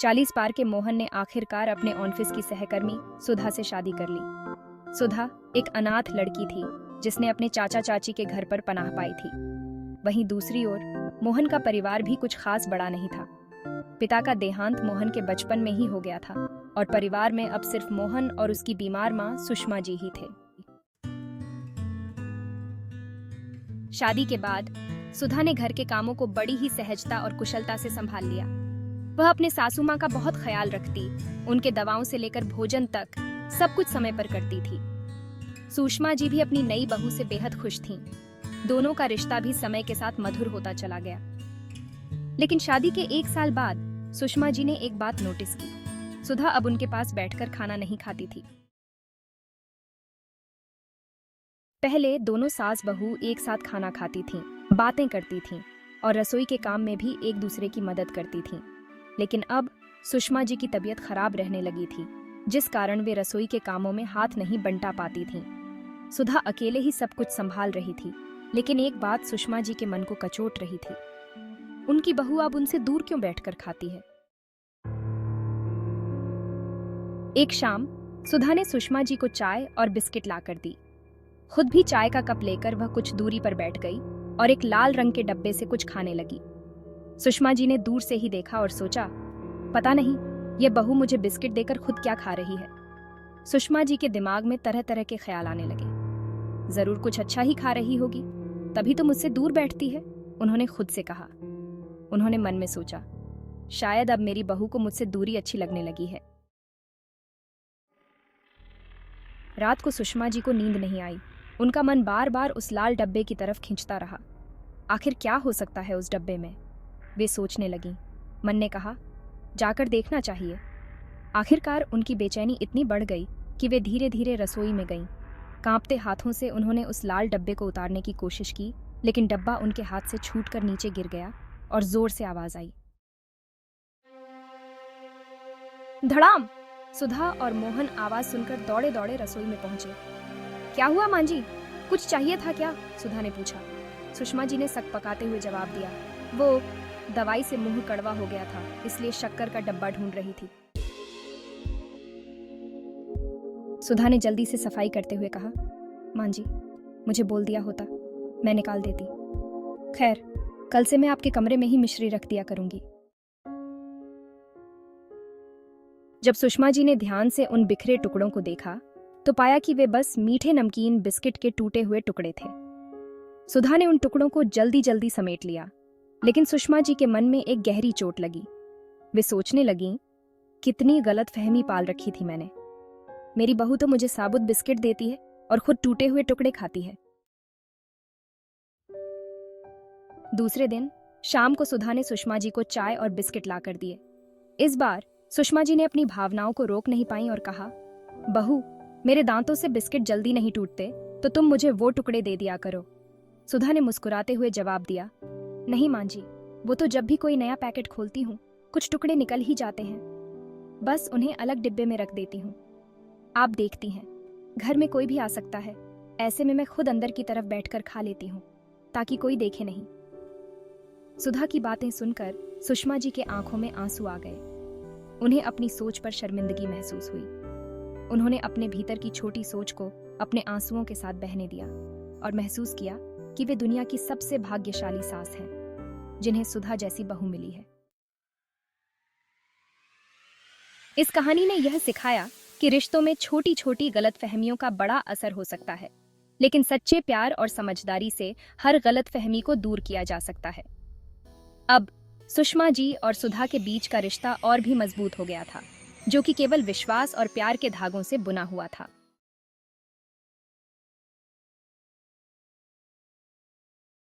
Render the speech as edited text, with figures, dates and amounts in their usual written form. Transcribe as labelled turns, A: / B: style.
A: 40 पार के मोहन ने आखिरकार अपने ऑफिस की सहकर्मी सुधा से शादी कर ली। सुधा एक अनाथ लड़की थी जिसने अपने चाचा चाची के घर पर पनाह पाई थी। वहीं दूसरी ओर मोहन का परिवार भी कुछ खास बड़ा नहीं था। पिता का देहांत मोहन के बचपन में ही हो गया था और परिवार में अब सिर्फ मोहन और उसकी बीमार मां सुषमा जी ही थे। शादी के बाद सुधा ने घर के कामों को बड़ी ही सहजता और कुशलता से संभाल लिया। वह अपने सासू माँ का बहुत ख्याल रखती, उनके दवाओं से लेकर भोजन तक सब कुछ समय पर करती थी। सुषमा जी भी अपनी नई बहू से बेहद खुश थीं। दोनों का रिश्ता भी समय के साथ मधुर होता चला गया। लेकिन शादी के 1 साल बाद सुषमा जी ने एक बात नोटिस की। सुधा अब उनके पास बैठकर खाना नहीं खाती थी। पहले दोनों सास बहू एक साथ खाना खाती थीं, बातें करती थीं और रसोई के काम में भी एक दूसरे की मदद करती थीं। लेकिन अब सुषमा जी की तबीयत खराब रहने लगी थी, जिस कारण वे रसोई के कामों में हाथ नहीं बंटा पाती थीं। सुधा अकेले ही सब कुछ संभाल रही थी, लेकिन एक बात सुषमा जी के मन को कचोट रही थी। उनकी बहू अब उनसे दूर क्यों बैठकर खाती है? एक शाम सुधा ने सुषमा जी को चाय और बिस्किट लाकर दी। खुद भी चाय का कप लेकर वह कुछ दूरी पर बैठ गई और एक लाल रंग के डब्बे से कुछ खाने लगी। सुषमा जी ने दूर से ही देखा और सोचा, पता नहीं यह बहू मुझे बिस्किट देकर खुद क्या खा रही है। सुषमा जी के दिमाग में तरह तरह के ख्याल आने लगे। जरूर कुछ अच्छा ही खा रही होगी, तभी तो मुझसे दूर बैठती है, उन्होंने खुद से कहा। उन्होंने मन में सोचा, शायद अब मेरी बहू को मुझसे दूरी अच्छी लगने लगी है। रात को सुषमा जी को नींद नहीं आई। उनका मन बार बार उस लाल डब्बे की तरफ खींचता रहा। आखिर क्या हो सकता है उस डब्बे में? वे सोचने लगीं। मन ने कहा, जाकर देखना चाहिए। आखिरकार उनकी बेचैनी इतनी बढ़ गई कि वे धीरे धीरे रसोई में गईं। कांपते हाथों से उन्होंने उस लाल डब्बे को उतारने की कोशिश की, लेकिन डब्बा उनके हाथ से छूटकर नीचे गिर गया और जोर से आवाज आई। धड़ाम! सुधा और मोहन आवाज सुनकर दौड़े दौड़े रसोई में पहुंचे। क्या हुआ मां जी? कुछ चाहिए था क्या? सुधा ने पूछा। सुषमा जी ने सकपकाते हुए जवाब दिया, वो दवाई से मुंह कड़वा हो गया था, इसलिए शक्कर का डब्बा ढूंढ रही थी। सुधा ने जल्दी से सफाई करते हुए कहा, मां जी, मुझे बोल दिया होता, मैं निकाल देती। खैर, कल से मैं आपके कमरे में ही मिश्री रख दिया करूंगी। जब सुषमा जी ने ध्यान से उन बिखरे टुकड़ों को देखा तो पाया कि वे बस मीठे नमकीन बिस्किट के टूटे हुए टुकड़े थे। सुधा ने उन टुकड़ों को जल्दी जल्दी समेट लिया, लेकिन सुषमा जी के मन में एक गहरी चोट लगी। वे सोचने लगीं, कितनी गलत फहमी पाल रखी थी मैंने। मेरी बहू तो मुझे साबुत बिस्किट देती है और खुद टूटे हुए टुकड़े खाती है। दूसरे दिन शाम को सुधा ने सुषमा जी को चाय और बिस्किट लाकर दिए। इस बार सुषमा जी ने अपनी भावनाओं को रोक नहीं पाई और कहा, बहू, मेरे दांतों से बिस्किट जल्दी नहीं टूटते, तो तुम मुझे वो टुकड़े दे दिया करो। सुधा ने मुस्कुराते हुए जवाब दिया, नहीं मां जी, वो तो जब भी कोई नया पैकेट खोलती हूँ कुछ टुकड़े निकल ही जाते हैं, बस उन्हें अलग डिब्बे में रख देती हूँ। आप देखती हैं, घर में कोई भी आ सकता है, ऐसे में मैं खुद अंदर की तरफ बैठकर खा लेती हूँ ताकि कोई देखे नहीं। सुधा की बातें सुनकर सुषमा जी के आंखों में आंसू आ गए। उन्हें अपनी सोच पर शर्मिंदगी महसूस हुई। उन्होंने अपने भीतर की छोटी सोच को अपने आंसुओं के साथ बहने दिया और महसूस किया कि वे दुनिया की सबसे भाग्यशाली सास हैं, जिन्हें सुधा जैसी बहू मिली है। इस कहानी ने यह सिखाया कि रिश्तों में छोटी छोटी गलतफहमियों का बड़ा असर हो सकता है, लेकिन सच्चे प्यार और समझदारी से हर गलतफहमी को दूर किया जा सकता है। अब सुषमा जी और सुधा के बीच का रिश्ता और भी मजबूत हो गया था, जो कि केवल विश्वास और प्यार के धागों से बुना हुआ था।